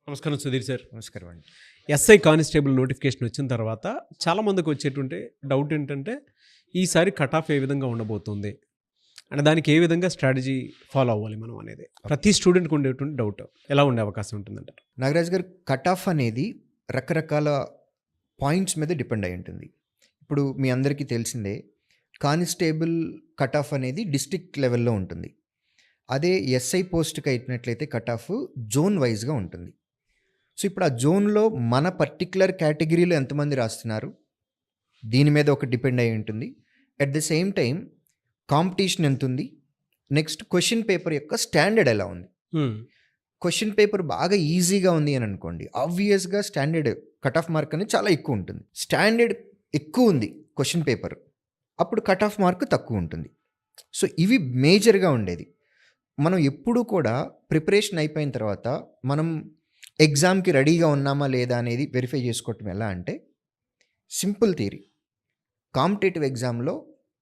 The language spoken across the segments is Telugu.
నమస్కారం సుధీర్ సార్. నమస్కారం అండి. ఎస్ఐ కానిస్టేబుల్ నోటిఫికేషన్ వచ్చిన తర్వాత చాలామందికి వచ్చేటువంటి డౌట్ ఏంటంటే, ఈసారి కట్ ఆఫ్ ఏ విధంగా ఉండబోతుంది? అంటే దానికి ఏ విధంగా స్ట్రాటజీ ఫాలో అవ్వాలి మనం అనేది. ప్రతి స్టూడెంట్‌కి ఉండేటువంటి డౌట్. ఎలా ఉండే అవకాశం ఉంటుందంటారు? నాగరాజ్ గారు, కట్ ఆఫ్ అనేది రకరకాల పాయింట్స్ మీద డిపెండ్ అయి ఉంటుంది. ఇప్పుడు మీ అందరికీ తెలిసిందే, కానిస్టేబుల్ కట్ ఆఫ్ అనేది డిస్ట్రిక్ట్ లెవెల్‌లో ఉంటుంది. అదే ఎస్ఐ పోస్ట్‌కి అయినట్లయితే కట్ ఆఫ్ జోన్ వైజ్‌గా ఉంటుంది. సో, ఇప్పుడు ఆ జోన్‌లో మన పర్టిక్యులర్ కేటగిరీలో ఎంతమంది రాస్తున్నారు, దీని మీద ఒక డిపెండ్ అయి ఉంటుంది. At the same time competition ఎంతుంది, నెక్స్ట్ క్వెషన్ పేపర్ యొక్క స్టాండర్డ్ ఎలా ఉంది. క్వశ్చన్ పేపర్ బాగా ఈజీగా ఉంది అని అనుకోండి, ఆబ్వియస్గా స్టాండర్డ్ కట్ ఆఫ్ మార్క్ అనేది చాలా ఎక్కువ ఉంటుంది. స్టాండర్డ్ ఎక్కువ ఉంది క్వశ్చన్ పేపర్, అప్పుడు కట్ ఆఫ్ మార్క్ తక్కువ ఉంటుంది. సో ఇవి మేజర్గా ఉండేది. మనం ఎప్పుడూ కూడా ప్రిపరేషన్ అయిపోయిన తర్వాత మనం ఎగ్జామ్కి రెడీగా ఉన్నామా లేదా అనేది వెరిఫై చేసుకోవటం ఎలా అంటే, సింపుల్ థియరీ. కాంపిటేటివ్ ఎగ్జామ్లో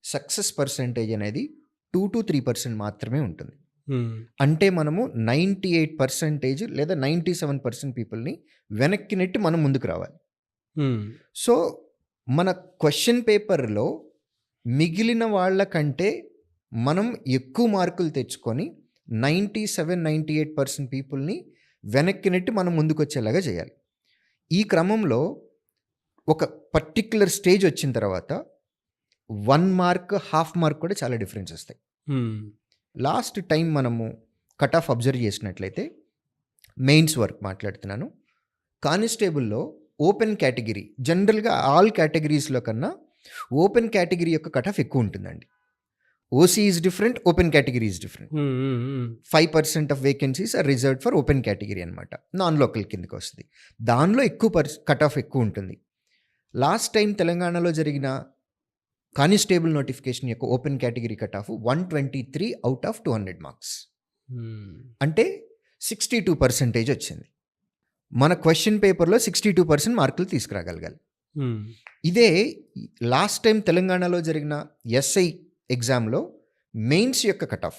సక్సెస్ పర్సెంటేజ్ అనేది 2-3% మాత్రమే ఉంటుంది. అంటే మనము 98% లేదా 97% పీపుల్ని వెనక్కి నెట్టి మనం ముందుకు రావాలి. సో మన క్వశ్చన్ పేపర్లో మిగిలిన వాళ్ళ కంటే మనం ఎక్కువ మార్కులు తెచ్చుకొని 97-98% పీపుల్ని వెనక్కి నెట్టి మనం ముందుకు వచ్చేలాగా చేయాలి. ఈ క్రమంలో ఒక పర్టిక్యులర్ స్టేజ్ వచ్చిన తర్వాత 1 మార్క్, హాఫ్ మార్క్ కూడా చాలా డిఫరెన్స్ వస్తాయి. లాస్ట్ టైం మనము కట్ ఆఫ్ అబ్జర్వ్ చేసినట్లయితే, మెయిన్స్ వర్క్ మాట్లాడుతున్నాను, కానిస్టేబుల్లో ఓపెన్ కేటగిరీ, జనరల్గా ఆల్ కేటగిరీస్లో కన్నా ఓపెన్ కేటగిరీ యొక్క కట్ ఆఫ్ ఎక్కువ ఉంటుందండి. OC is different, open category is different. 5% of vacancies are reserved for open category అనమాట. నాన్ లోకల్ కిందకి వస్తుంది. దానిలో ఎక్కువ కట్ ఆఫ్ ఎక్కువ ఉంటుంది. లాస్ట్ టైం తెలంగాణలో జరిగిన కానిస్టేబుల్ నోటిఫికేషన్ యొక్క open category cut off 123 out of 200 marks, అంటే 62% వచ్చింది. మన క్వశ్చన్ పేపర్లో 62% మార్కులు తీసుకురాగలగాలి. ఇదే లాస్ట్ టైం తెలంగాణలో జరిగిన ఎస్ఐ ఎగ్జామ్లో మెయిన్స్ యొక్క cut of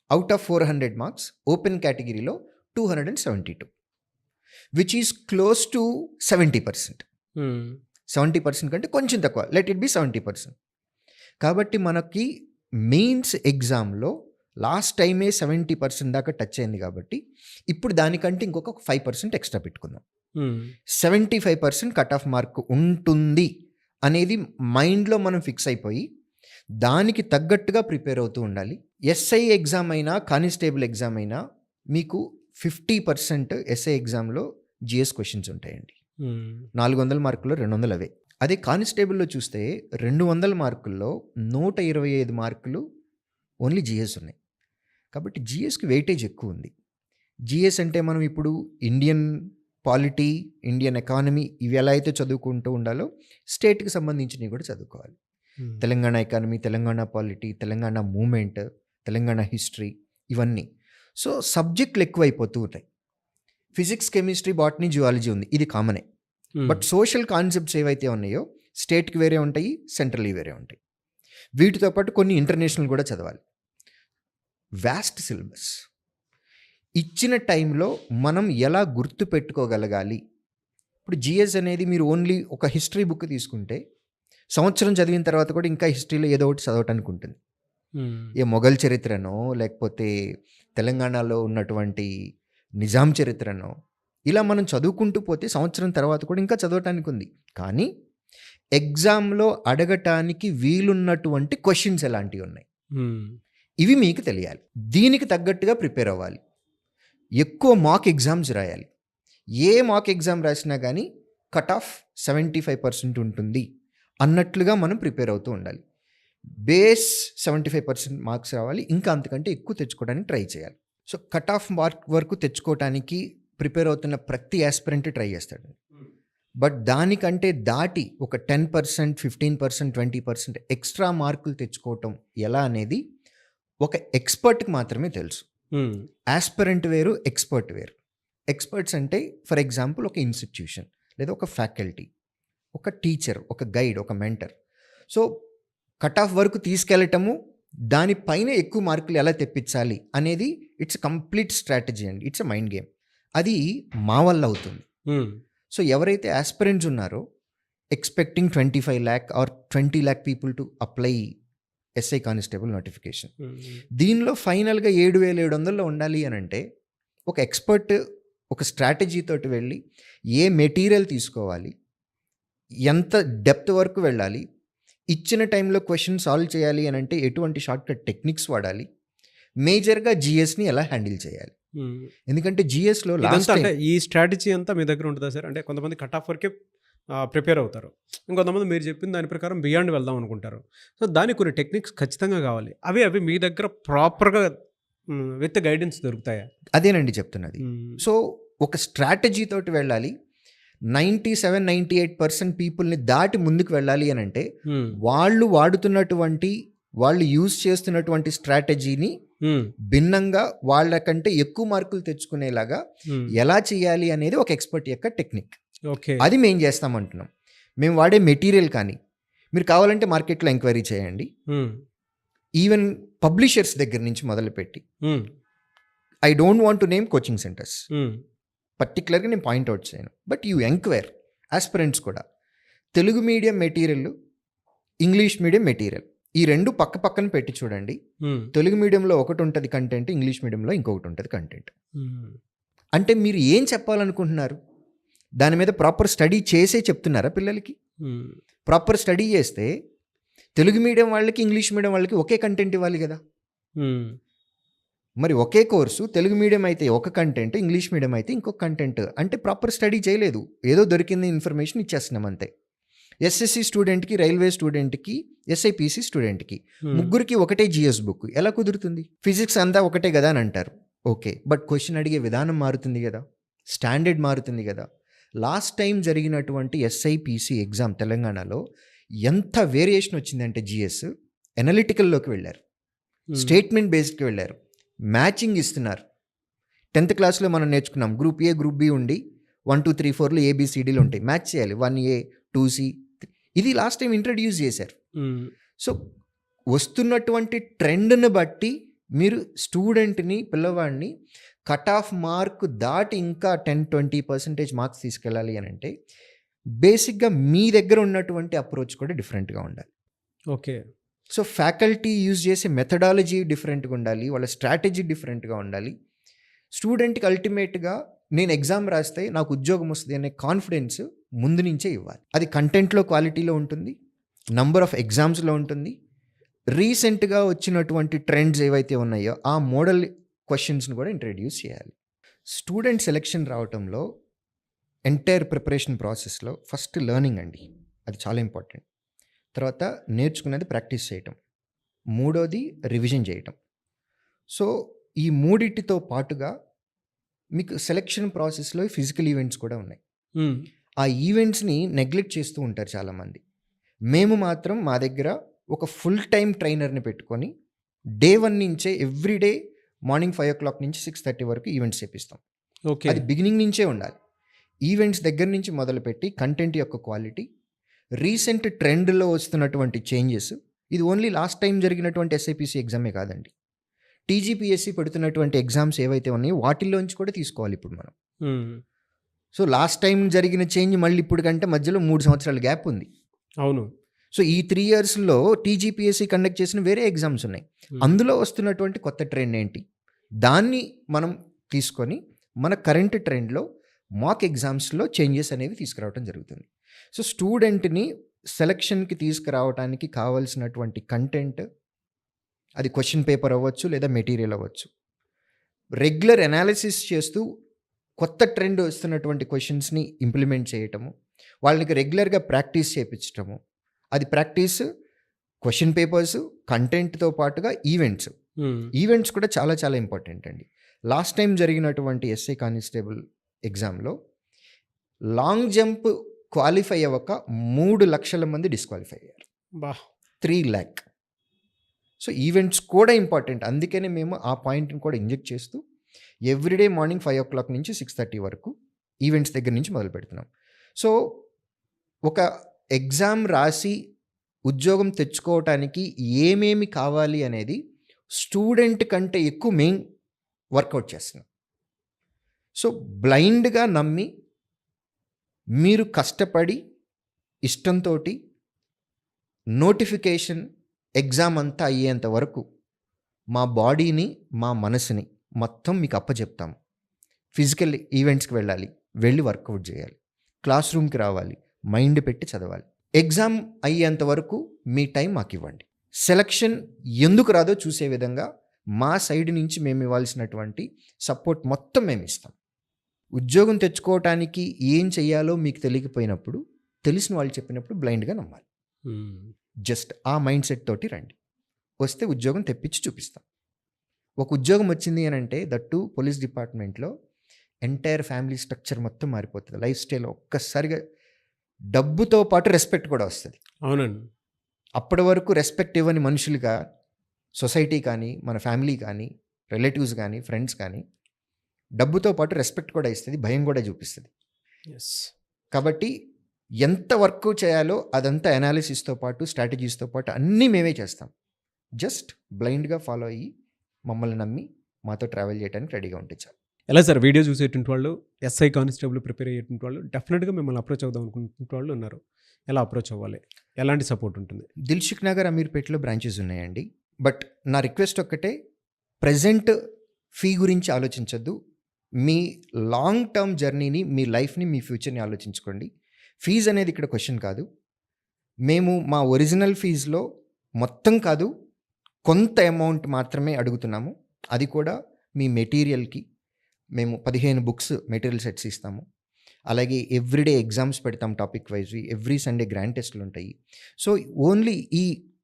out of 400 marks open కేటగిరీలో 272, విచ్ ఈస్ క్లోజ్ టు 70%. 70% కంటే కొంచెం తక్కువ, లెట్ ఇట్ బి 70%. కాబట్టి మనకి మెయిన్స్ ఎగ్జామ్లో లాస్ట్ టైమే 70% దాకా టచ్ అయింది. కాబట్టి ఇప్పుడు దానికంటే ఇంకొక 5% ఎక్స్ట్రా పెట్టుకుందాం. 75% కట్ ఆఫ్ మార్క్ ఉంటుంది అనేది మైండ్లో మనం ఫిక్స్ అయిపోయి దానికి తగ్గట్టుగా ప్రిపేర్ అవుతూ ఉండాలి. ఎస్ఐ ఎగ్జామ్ అయినా కానిస్టేబుల్ ఎగ్జామ్ అయినా మీకు 50% ఎస్ఐ ఎగ్జామ్లో జిఎస్ క్వశ్చన్స్ ఉంటాయండి. 400 మార్కుల్లో 200 అవే. అదే కానిస్టేబుల్లో చూస్తే 200 మార్కుల్లో 125 మార్కులు ఓన్లీ జిఎస్ ఉన్నాయి. కాబట్టి జిఎస్కి వెయిటేజ్ ఎక్కువ ఉంది. జిఎస్ అంటే మనం ఇప్పుడు ఇండియన్ పాలిటీ, ఇండియన్ ఎకానమీ ఇవి ఎలా అయితే చదువుకుంటూ ఉండాలో స్టేట్కి సంబంధించినవి కూడా చదువుకోవాలి. Telangana economy, Telangana polity, Telangana movement, Telangana history, ఇవన్నీ. సో సబ్జెక్టులు ఎక్కువైపోతూ ఉంటాయి. ఫిజిక్స్, కెమిస్ట్రీ, బాటనీ, జువాలజీ ఉంది, ఇది కామనే. బట్ సోషల్ కాన్సెప్ట్స్ ఏవైతే ఉన్నాయో స్టేట్కి వేరే ఉంటాయి, సెంట్రల్కి వేరే ఉంటాయి. వీటితో పాటు కొన్ని ఇంటర్నేషనల్ కూడా చదవాలి. Vast syllabus. ఇచ్చిన టైంలో మనం ఎలా గుర్తు పెట్టుకోగలగాలి. ఇప్పుడు జిఎస్ అనేది మీరు ఓన్లీ ఒక హిస్టరీ బుక్ తీసుకుంటే సంవత్సరం చదివిన తర్వాత కూడా ఇంకా హిస్టరీలో ఏదో ఒకటి చదవటానికి ఉంటుంది. ఏ మొఘల్ చరిత్రనో, లేకపోతే తెలంగాణలో ఉన్నటువంటి నిజాం చరిత్రనో, ఇలా మనం చదువుకుంటూ పోతే సంవత్సరం తర్వాత కూడా ఇంకా చదవటానికి ఉంది. కానీ ఎగ్జామ్లో అడగటానికి వీలున్నటువంటి క్వశ్చన్స్ ఎలాంటివి ఉన్నాయి, ఇవి మీకు తెలియాలి. దీనికి తగ్గట్టుగా ప్రిపేర్ అవ్వాలి. ఎక్కువ మాక్ ఎగ్జామ్స్ రాయాలి. ఏ మాక్ ఎగ్జామ్ రాసినా కానీ కట్ ఆఫ్ 75% ఉంటుంది అన్నట్లుగా మనం ప్రిపేర్ అవుతూ ఉండాలి. బేస్ 75% మార్క్స్ రావాలి, ఇంకా అంతకంటే ఎక్కువ తెచ్చుకోవడానికి ట్రై చేయాలి. సో కట్ ఆఫ్ మార్క్ వరకు తెచ్చుకోవటానికి ప్రిపేర్ అవుతున్న ప్రతి ఆస్పిరెంట్ ట్రై చేస్తాడు. బట్ దానికంటే దాటి ఒక 10%, 15%, 20% ఎక్స్ట్రా మార్కులు తెచ్చుకోవటం ఎలా అనేది ఒక ఎక్స్పర్ట్కి మాత్రమే తెలుసు. ఆస్పిరెంట్ వేరు, ఎక్స్పర్ట్ వేరు. ఎక్స్పర్ట్స్ అంటే ఫర్ ఎగ్జాంపుల్ ఒక ఇన్స్టిట్యూషన్, లేదా ఒక ఫ్యాకల్టీ, ఒక టీచర్, ఒక గైడ్, ఒక మెంటర్. సో కట్ ఆఫ్ వరకు తీసుకెళ్ళటము, దానిపైన ఎక్కువ మార్కులు ఎలా తెప్పించాలి అనేది ఇట్స్ కంప్లీట్ స్ట్రాటజీ అండి. It's a mind game. అది మా వల్ల అవుతుంది. సో ఎవరైతే ఆస్పిరెంట్స్ ఉన్నారో expecting 25 lakh or 20 lakh people to apply SI constable notification, దీనిలో ఫైనల్గా 7,700లో ఉండాలి అని అంటే ఒక ఎక్స్పర్ట్ ఒక స్ట్రాటజీ తోటి వెళ్ళి ఏ మెటీరియల్ తీసుకోవాలి, ఎంత డెప్త్ వరకు వెళ్ళాలి, ఇచ్చిన టైంలో క్వశ్చన్ సాల్వ్ చేయాలి అని అంటే ఎటువంటి షార్ట్కట్ టెక్నిక్స్ వాడాలి, మేజర్గా జిఎస్ని ఎలా హ్యాండిల్ చేయాలి. ఎందుకంటే జిఎస్లో లాస్ట్ అంటే ఈ స్ట్రాటజీ అంతా మీ దగ్గర ఉంటుందా సార్? అంటే కొంతమంది కట్ ఆఫ్ వరకే ప్రిపేర్ అవుతారు, ఇంకొంతమంది మీరు చెప్పిన దాని ప్రకారం బియాండ్ వెళ్దాం అనుకుంటారు. సో దానికి కొన్ని టెక్నిక్స్ ఖచ్చితంగా కావాలి. అవి మీ దగ్గర ప్రాపర్గా విత్ గైడెన్స్ దొరుకుతాయా? అదేనండి చెప్తున్నది. సో ఒక స్ట్రాటజీ తోటి వెళ్ళాలి. 97-98% పీపుల్ని దాటి ముందుకు వెళ్ళాలి అని అంటే వాళ్ళు వాడుతున్నటువంటి వాళ్ళు యూజ్ చేస్తున్నటువంటి స్ట్రాటజీని భిన్నంగా వాళ్ళకంటే ఎక్కువ మార్కులు తెచ్చుకునేలాగా ఎలా చేయాలి అనేది ఒక ఎక్స్పర్ట్ యొక్క టెక్నిక్. ఓకే, అది మేము చేస్తామంటున్నాం. మేము వాడే మెటీరియల్ కానీ మీరు కావాలంటే మార్కెట్లో ఎంక్వైరీ చేయండి. ఈవెన్ పబ్లిషర్స్ దగ్గర నుంచి మొదలుపెట్టి, I don't want to name coaching centres, పర్టికులర్గా నేను పాయింట్అవుట్ చేయను, బట్ యూ ఎంక్వైర్ ఆస్పిరెంట్స్ కూడా. Telugu medium material, English medium material, ఈ రెండు పక్క పక్కన పెట్టి చూడండి. తెలుగు మీడియంలో ఒకటి ఉంటుంది కంటెంట్, ఇంగ్లీష్ మీడియంలో ఇంకొకటి ఉంటుంది కంటెంట్. అంటే మీరు ఏం చెప్పాలనుకుంటున్నారు, దాని మీద ప్రాపర్ స్టడీ చేసే చెప్తున్నారా పిల్లలకి? ప్రాపర్ స్టడీ చేస్తే తెలుగు మీడియం వాళ్ళకి ఇంగ్లీష్ మీడియం వాళ్ళకి ఒకే కంటెంట్ ఇవ్వాలి కదా. మరి ఒకే కోర్సు తెలుగు మీడియం అయితే ఒక కంటెంట్, ఇంగ్లీష్ మీడియం అయితే ఇంకొక కంటెంట్. అంటే ప్రాపర్ స్టడీ చేయలేదు, ఏదో దొరికింది ఇన్ఫర్మేషన్ ఇచ్చేస్తున్నాం అంతే. ఎస్ఎస్సి స్టూడెంట్కి, రైల్వే స్టూడెంట్కి, ఎస్ఐపిసి స్టూడెంట్కి ముగ్గురికి ఒకటే జిఎస్ బుక్ ఎలా కుదురుతుంది? ఫిజిక్స్ అంతా ఒకటే కదా అని అంటారు. ఓకే, బట్ క్వశ్చన్ అడిగే విధానం మారుతుంది కదా, స్టాండర్డ్ మారుతుంది కదా. లాస్ట్ టైం జరిగినటువంటి ఎస్ఐపిసి ఎగ్జామ్ తెలంగాణలో ఎంత వేరియేషన్ వచ్చిందంటే జిఎస్ ఎనలిటికల్లోకి వెళ్ళారు, స్టేట్మెంట్ బేస్డ్కి వెళ్ళారు, మ్యాచింగ్ ఇస్తున్నారు. 10th క్లాస్లో మనం నేర్చుకున్నాం గ్రూప్ ఏ గ్రూప్ బి ఉండి 1, 2, 3, 4లో ఏబిసిడీలు ఉంటాయి, మ్యాచ్ చేయాలి 1A 2C. ఇది లాస్ట్ టైం ఇంట్రడ్యూస్ చేశారు. సో వస్తున్నటువంటి ట్రెండ్ని బట్టి మీరు స్టూడెంట్ని, పిల్లవాడిని కట్ ఆఫ్ మార్క్ దాటి ఇంకా 10-20% మార్క్స్ తీసుకెళ్ళాలి అని అంటే బేసిక్గా మీ దగ్గర ఉన్నటువంటి అప్రోచ్ కూడా డిఫరెంట్గా ఉండాలి. ఓకే, సో ఫ్యాకల్టీ యూజ్ చేసే మెథడాలజీ డిఫరెంట్గా ఉండాలి, వాళ్ళ స్ట్రాటజీ డిఫరెంట్గా ఉండాలి. స్టూడెంట్కి అల్టిమేట్గా నేను ఎగ్జామ్ రాస్తే నాకు ఉద్యోగం వస్తుంది అనే కాన్ఫిడెన్స్ ముందు నుంచే ఇవ్వాలి. అది కంటెంట్లో క్వాలిటీలో ఉంటుంది, నంబర్ ఆఫ్ ఎగ్జామ్స్లో ఉంటుంది, రీసెంట్గా వచ్చినటువంటి ట్రెండ్స్ ఏవైతే ఉన్నాయో ఆ మోడల్ క్వశ్చన్స్ని కూడా ఇంట్రడ్యూస్ చేయాలి. స్టూడెంట్ సెలెక్షన్ రావటంలో ఎంటైర్ ప్రిపరేషన్ ప్రాసెస్లో ఫస్ట్ లెర్నింగ్ అండి, అది చాలా ఇంపార్టెంట్. తర్వాత నేర్చుకునేది ప్రాక్టీస్ చేయటం, మూడోది రివిజన్ చేయటం. సో ఈ మూడింటితో పాటుగా మీకు సెలెక్షన్ ప్రాసెస్లో ఫిజికల్ ఈవెంట్స్ కూడా ఉన్నాయి. ఆ ఈవెంట్స్ని నెగ్లెక్ట్ చేస్తూ ఉంటారు చాలామంది. మేము మాత్రం మా దగ్గర ఒక ఫుల్ టైం ట్రైనర్ని పెట్టుకొని డే 1 నుంచే ఎవ్రీడే మార్నింగ్ 5 o'clock నుంచి 6:30 వరకు ఈవెంట్స్ చేపిస్తాం. ఓకే, అది బిగినింగ్ నుంచే ఉండాలి. ఈవెంట్స్ దగ్గర నుంచి మొదలుపెట్టి కంటెంట్ యొక్క క్వాలిటీ, రీసెంట్ ట్రెండ్లో వస్తున్నటువంటి చేంజెస్. ఇది ఓన్లీ లాస్ట్ టైం జరిగినటువంటి ఎస్ఐపిసి ఎగ్జామే కాదండి, టీజీపీఎస్సీ పెడుతున్నటువంటి ఎగ్జామ్స్ ఏవైతే ఉన్నాయో వాటిల్లోంచి కూడా తీసుకోవాలి ఇప్పుడు మనం. సో లాస్ట్ టైం జరిగిన చేంజ్ మళ్ళీ ఇప్పుడు కంటే మధ్యలో 3 సంవత్సరాల గ్యాప్ ఉంది. అవును. సో ఈ 3 yearsలో టీజీపీఎస్సీ కండక్ట్ చేసిన వేరే ఎగ్జామ్స్ ఉన్నాయి, అందులో వస్తున్నటువంటి కొత్త ట్రెండ్ ఏంటి, దాన్ని మనం తీసుకొని మన కరెంట్ ట్రెండ్లో మాక్ ఎగ్జామ్స్లో చేంజెస్ అనేవి తీసుకురావడం జరుగుతుంది. సో స్టూడెంట్ని సెలక్షన్కి తీసుకురావడానికి కావాల్సినటువంటి కంటెంట్, అది క్వశ్చన్ పేపర్ అవ్వచ్చు లేదా మెటీరియల్ అవ్వచ్చు, రెగ్యులర్ అనాలిసిస్ చేస్తూ కొత్త ట్రెండ్ వస్తున్నటువంటి క్వశ్చన్స్ని ఇంప్లిమెంట్ చేయటము, వాళ్ళకి రెగ్యులర్గా ప్రాక్టీస్ చేయించటము. అది ప్రాక్టీస్, క్వశ్చన్ పేపర్స్, కంటెంట్తో పాటుగా ఈవెంట్స్ కూడా చాలా చాలా ఇంపార్టెంట్ అండి. లాస్ట్ టైం జరిగినటువంటి ఎస్ఐ కానిస్టేబుల్ ఎగ్జామ్లో లాంగ్ జంప్ క్వాలిఫై అవ్వక 3 లక్షల మంది డిస్క్వాలిఫై అయ్యారు, 3 lakh. సో ఈవెంట్స్ కూడా ఇంపార్టెంట్, అందుకనే మేము ఆ పాయింట్ని కూడా ఇంజెక్ట్ చేస్తూ ఎవ్రీడే మార్నింగ్ 5 o'clock నుంచి 6:30 వరకు ఈవెంట్స్ దగ్గర నుంచి మొదలు పెడుతున్నాం. సో ఒక ఎగ్జామ్ రాసి ఉద్యోగం తెచ్చుకోవటానికి ఏమేమి కావాలి అనేది స్టూడెంట్ కంటే ఎక్కువ మెయిన్ వర్కౌట్ చేస్తున్నాం. సో బ్లైండ్గా నమ్మి మీరు కష్టపడి ఇష్టంతో నోటిఫికేషన్ ఎగ్జామ్ అంతా అయ్యేంత వరకు మా బాడీని మా మనసుని మొత్తం మీకు అప్పచెప్తాము. ఫిజికల్ ఈవెంట్స్కి వెళ్ళి వర్కౌట్ చేయాలి, క్లాస్ రూమ్కి రావాలి, మైండ్ పెట్టి చదవాలి. ఎగ్జామ్ అయ్యేంత వరకు మీ టైం మాకు ఇవ్వండి. సెలక్షన్ ఎందుకు రాదో చూసే విధంగా మా సైడ్ నుంచి మేము ఇవ్వాల్సినటువంటి సపోర్ట్ మొత్తం మేము ఇస్తాం. ఉద్యోగం తెచ్చుకోవటానికి ఏం చెయ్యాలో మీకు తెలియకపోయినప్పుడు తెలిసిన వాళ్ళు చెప్పినప్పుడు బ్లైండ్గా నమ్మాలి. జస్ట్ ఆ మైండ్ సెట్ తోటి రండి. వస్తే ఉద్యోగం తెప్పించి చూపిస్తాం. ఒక ఉద్యోగం వచ్చింది అని అంటే దట్టు పోలీస్ డిపార్ట్మెంట్లో ఎంటైర్ ఫ్యామిలీ స్ట్రక్చర్ మొత్తం మారిపోతుంది. లైఫ్ స్టైల్ ఒక్కసారిగా డబ్బుతో పాటు రెస్పెక్ట్ కూడా వస్తుంది. అవునండి. అప్పటి వరకు రెస్పెక్ట్ ఇవ్వని మనుషులుగా సొసైటీ కానీ, మన ఫ్యామిలీ కానీ, రిలేటివ్స్ కానీ, ఫ్రెండ్స్ కానీ డబ్బుతో పాటు రెస్పెక్ట్ కూడా ఇస్తుంది, భయం కూడా చూపిస్తుంది. ఎస్. కాబట్టి ఎంత వర్క్ చేయాలో అదంతా అనాలిసిస్తో పాటు, స్ట్రాటజీస్తో పాటు అన్నీ మేమే చేస్తాం. జస్ట్ బ్లైండ్గా ఫాలో అయ్యి మమ్మల్ని నమ్మి మాతో ట్రావెల్ చేయడానికి రెడీగా ఉంటే చాలు. ఎలా సార్, వీడియో చూసేటువంటి వాళ్ళు, ఎస్ఐ కానిస్టేబుల్ ప్రిపేర్ అయ్యేటువంటి వాళ్ళు డెఫినెట్గా మిమ్మల్ని అప్రోచ్ అవుదాం అనుకుంటున్న వాళ్ళు ఉన్నారు. ఎలా అప్రోచ్ అవ్వాలి, ఎలాంటి సపోర్ట్ ఉంటుంది? దిల్సుఖ్ నగర్, అమీర్పేటలో బ్రాంచెస్ ఉన్నాయండి. బట్ నా రిక్వెస్ట్ ఒక్కటే, ప్రజెంట్ ఫీ గురించి ఆలోచించొద్దు. మీ లాంగ్ టర్మ్ జర్నీని, మీ లైఫ్ని, మీ ఫ్యూచర్ని ఆలోచించుకోండి. ఫీజు అనేది ఇక్కడ క్వశ్చన్ కాదు. మేము మా ఒరిజినల్ ఫీజులో మొత్తం కాదు, కొంత అమౌంట్ మాత్రమే అడుగుతున్నాము. అది కూడా మీ మెటీరియల్కి. మేము 15 బుక్స్ మెటీరియల్ సెట్స్ ఇస్తాము. అలాగే ఎవ్రీడే ఎగ్జామ్స్ పెడతాం topic wise. Every Sunday grand టెస్ట్లు ఉంటాయి. సో ఓన్లీ ఈ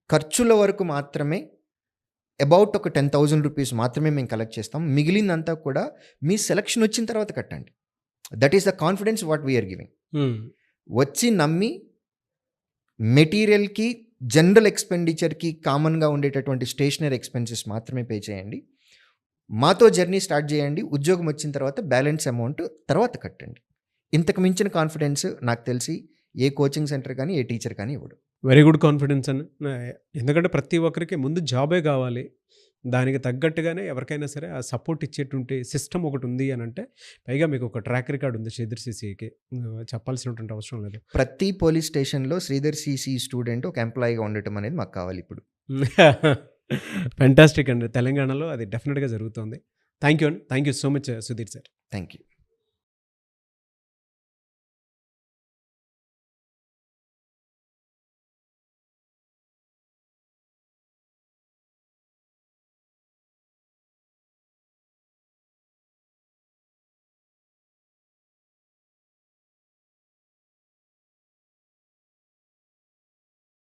ఖర్చుల వరకు మాత్రమే అబౌట్ ఒక 10,000 రూపీస్ మాత్రమే మేము కలెక్ట్ చేస్తాం. మిగిలిందంతా కూడా మీ సెలక్షన్ వచ్చిన తర్వాత కట్టండి. That is the confidence what we are giving. వచ్చి నమ్మి మెటీరియల్కి, జనరల్ ఎక్స్పెండిచర్కి, కామన్గా ఉండేటటువంటి స్టేషనరీ ఎక్స్పెన్సెస్ మాత్రమే పే చేయండి. మాతో జర్నీ స్టార్ట్ చేయండి. ఉద్యోగం వచ్చిన తర్వాత బ్యాలెన్స్ అమౌంట్ తర్వాత కట్టండి. ఇంతకు మించిన కాన్ఫిడెన్స్ నాకు తెలిసి ఏ కోచింగ్ సెంటర్ కానీ, ఏ టీచర్ కానీ ఇవ్వడు. వెరీ గుడ్ కాన్ఫిడెన్స్ అని. ఎందుకంటే ప్రతి ఒక్కరికి ముందు జాబే కావాలి. దానికి తగ్గట్టుగానే ఎవరికైనా సరే ఆ సపోర్ట్ ఇచ్చేటువంటి సిస్టమ్ ఒకటి ఉంది అని అంటే, పైగా మీకు ఒక ట్రాక్ రికార్డ్ ఉంది శ్రీధర్ సిసికి, చెప్పాల్సినటువంటి అవసరం లేదు. ప్రతి పోలీస్ స్టేషన్లో శ్రీధర్ సిసి స్టూడెంట్ ఒక ఎంప్లాయీగా ఉండటం అనేది మాకు కావాలి ఇప్పుడు. ఫెంటాస్టిక్ అండి. తెలంగాణలో అది డెఫినెట్గా జరుగుతుంది. థ్యాంక్ యూ అండి. Thank you so much Sudheer sir. Thank you.